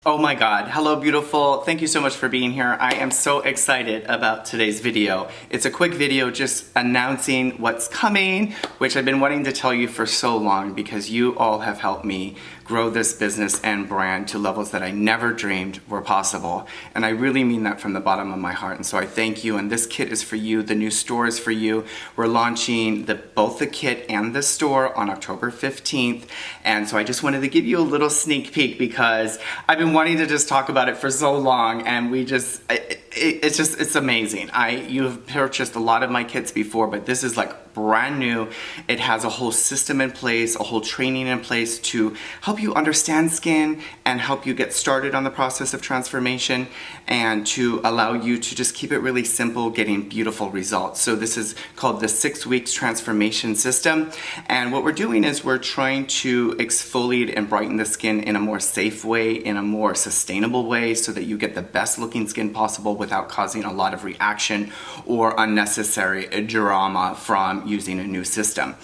Oh my God, hello beautiful. Thank you so much for being here. I am so excited about today's video. It's a quick video just announcing what's coming, which I've been wanting to tell you for so long because you all have helped me grow this business and brand to levels that I never dreamed were possible. And I really mean that from the bottom of my heart. And so I thank you. And this kit is for you. The new store is for you. We're launching both the kit and the store on October 15th. And so I just wanted to give you a little sneak peek because I've been wanting to just talk about it for so long, and it's amazing. You've purchased a lot of my kits before, but this is like brand new. It has a whole system in place, a whole training in place to help you understand skin and help you get started on the process of transformation and to allow you to just keep it really simple, getting beautiful results. So this is called the 6 weeks transformation system. And what we're doing is we're trying to exfoliate and brighten the skin in a more safe way, in a more sustainable way, so that you get the best looking skin possible without causing a lot of reaction or unnecessary drama from using a new system.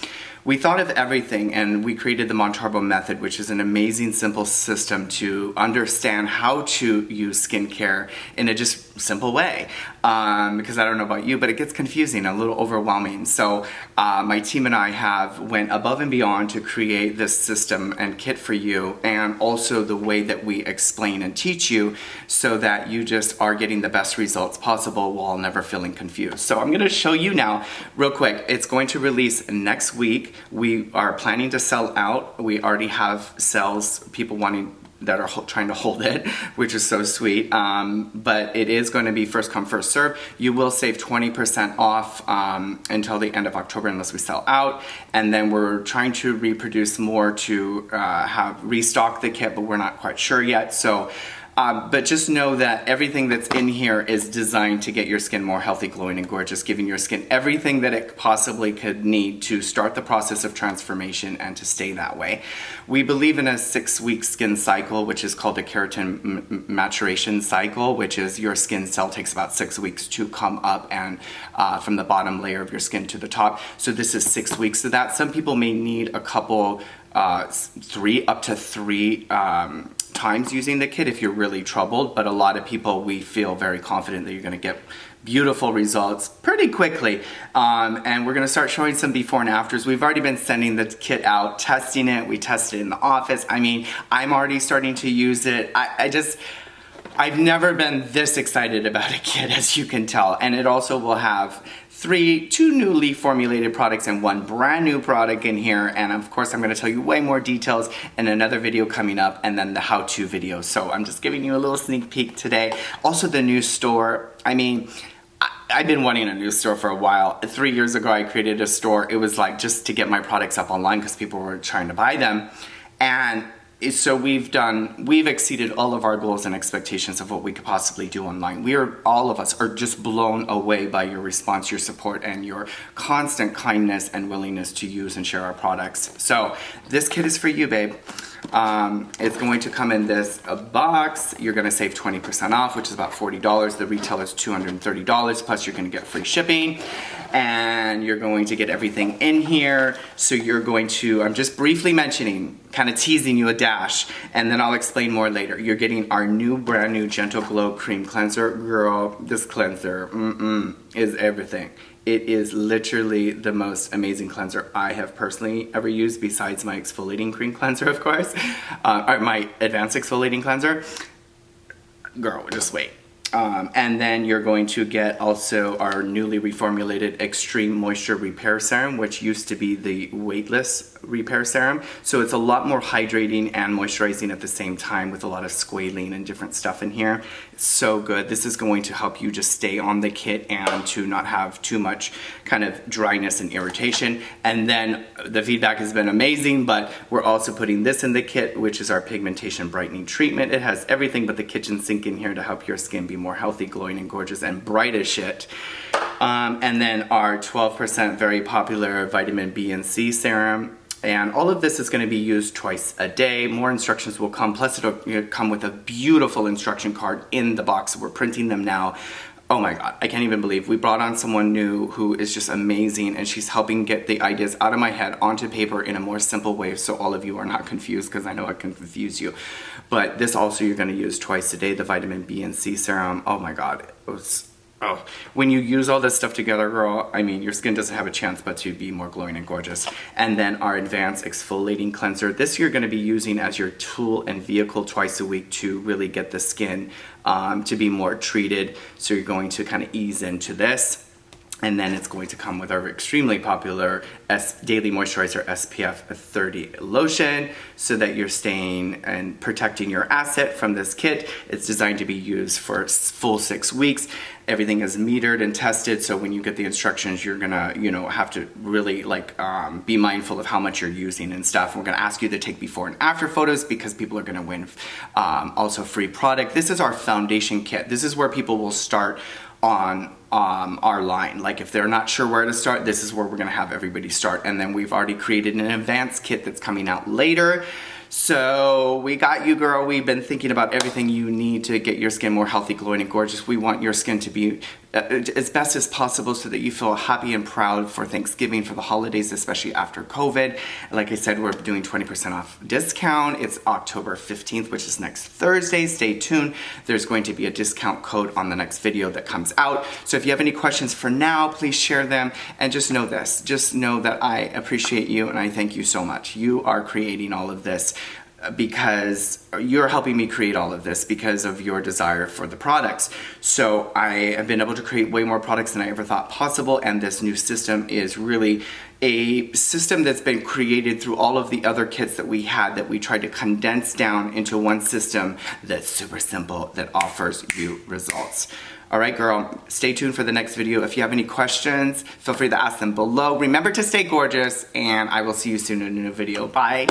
We thought of everything and we created the Montarbo Method, which is an amazing, simple system to understand how to use skincare in a just simple way. Because I don't know about you, but it gets confusing, a little overwhelming. So my team and I went above and beyond to create this system and kit for you, and also the way that we explain and teach you so that you just are getting the best results possible while never feeling confused. So I'm gonna show you now real quick. It's going to release next week. We are planning to sell out. We already have sales, people that are trying to hold it, which is so sweet. But it is going to be first come, first serve. You will save 20% off until the end of October unless we sell out. And then we're trying to reproduce more to restock the kit, but we're not quite sure yet. So. But just know that everything that's in here is designed to get your skin more healthy, glowing, and gorgeous, giving your skin everything that it possibly could need to start the process of transformation and to stay that way. We believe in a 6-week skin cycle, which is called a keratin maturation cycle, which is your skin cell takes about 6 weeks to come up and from the bottom layer of your skin to the top. So this is 6 weeks of that. Some people may need a couple, up to three times using the kit if you're really troubled, but a lot of people, we feel very confident that you're going to get beautiful results pretty quickly. And we're going to start showing some before and afters. We've already been sending the kit out, testing it. We tested it in the office. I mean, I'm already starting to use it. I've never been this excited about a kit, as you can tell. And it also will have two newly formulated products and one brand new product in here. And of course, I'm gonna tell you way more details in another video coming up, and then the how-to video. So I'm just giving you a little sneak peek today. Also the new store, I mean, I've been wanting a new store for a while. 3 years ago, I created a store. It was like just to get my products up online because people were trying to buy them. And so we've exceeded all of our goals and expectations of what we could possibly do online. All of us are just blown away by your response, your support, and your constant kindness and willingness to use and share our products. So this kit is for you, babe. It's going to come in this box. You're going to save 20% off, which is about $40. The retail is $230, plus you're going to get free shipping. And you're going to get everything in here. So you're going to, I'm just briefly mentioning, kind of teasing you a dash, and then I'll explain more later. You're getting our brand new Gentle Glow Cream Cleanser. Girl, this cleanser is everything. It is literally the most amazing cleanser I have personally ever used, besides my exfoliating cream cleanser, of course, or my advanced exfoliating cleanser. Girl, just wait. And then you're going to get also our newly reformulated Extreme Moisture Repair Serum, which used to be the weightless repair serum. So it's a lot more hydrating and moisturizing at the same time with a lot of squalene and different stuff in here. It's so good. This is going to help you just stay on the kit and to not have too much kind of dryness and irritation. And then the feedback has been amazing, but we're also putting this in the kit, which is our Pigmentation Brightening Treatment. It has everything but the kitchen sink in here to help your skin be more healthy, glowing, and gorgeous, and bright as shit. And then our 12% very popular vitamin B and C serum. And all of this is going to be used twice a day. More instructions will come, plus it'll come with a beautiful instruction card in the box. We're printing them now. oh my God, I can't even believe we brought on someone new who is just amazing, and she's helping get the ideas out of my head onto paper in a more simple way so all of you are not confused, because I know I can confuse you. But this also you're gonna use twice a day, the vitamin B and C serum. Oh my God, it was, oh. When you use all this stuff together, girl, I mean, your skin doesn't have a chance but to be more glowing and gorgeous. And then our advanced exfoliating cleanser. This you're gonna be using as your tool and vehicle twice a week to really get the skin to be more treated. So you're going to kind of ease into this. And then it's going to come with our extremely popular Daily Moisturizer SPF 30 lotion, so that you're staying and protecting your asset from this kit. It's designed to be used for full 6 weeks. Everything is metered and tested, so when you get the instructions, you're gonna, you know, have to really like be mindful of how much you're using and stuff. We're gonna ask you to take before and after photos, because people are gonna win also free product. This is our foundation kit. This is where people will start on our line. Like if they're not sure where to start, this is where we're gonna have everybody start. And then we've already created an advanced kit that's coming out later. So we got you, girl. We've been thinking about everything you need to get your skin more healthy, glowing, and gorgeous. We want your skin to be as best as possible so that you feel happy and proud for Thanksgiving, for the holidays, especially after COVID. Like I said, we're doing 20% off discount. It's October 15th, which is next Thursday. Stay tuned. There's going to be a discount code on the next video that comes out. So if you have any questions for now, please share them. And just know this. Just know that I appreciate you and I thank you so much. You are creating all of this because you're helping me create all of this because of your desire for the products. So I have been able to create way more products than I ever thought possible, and this new system is really a system that's been created through all of the other kits that we had, that we tried to condense down into one system that's super simple, that offers you results. All right, girl, stay tuned for the next video. If you have any questions, feel free to ask them below. Remember to stay gorgeous, and I will see you soon in a new video. Bye.